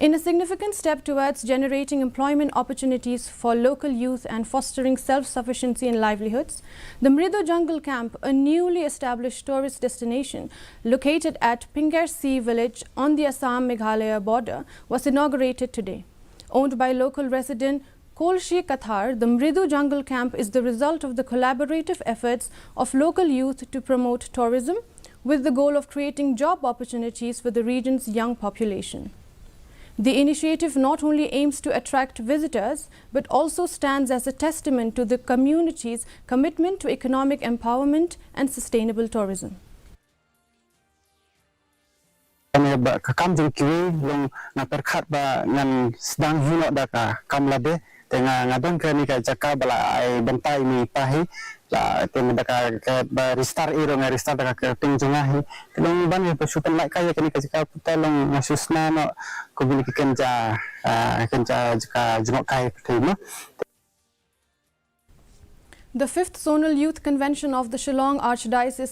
In a significant step towards generating employment opportunities for local youth and fostering self-sufficiency in livelihoods, the Mridu Jungle Camp, a newly established tourist destination located at Pyngker Sea village on the Assam-Meghalaya border, was inaugurated today. Owned by local resident Kolshi Kathar, the Mridu Jungle Camp is the result of the collaborative efforts of local youth to promote tourism with the goal of creating job opportunities for the region's young population. The initiative not only aims to attract visitors, but also stands as a testament to the community's commitment to economic empowerment and sustainable tourism. Kakam jengkiwi long naperkat ba ngan sedang hino da ka kamlade tengah ngadon krani ka jaka bala ai bentai ni pahi la tem da ka ba ristar iro nga ristar da ka ting jengahi long ban ye pasukan lai kaya kani ka jaka putalong masusna no ko bili kenja jaka jengok kai putimo. The 5th Zonal Youth Convention of the Shillong Archdiocese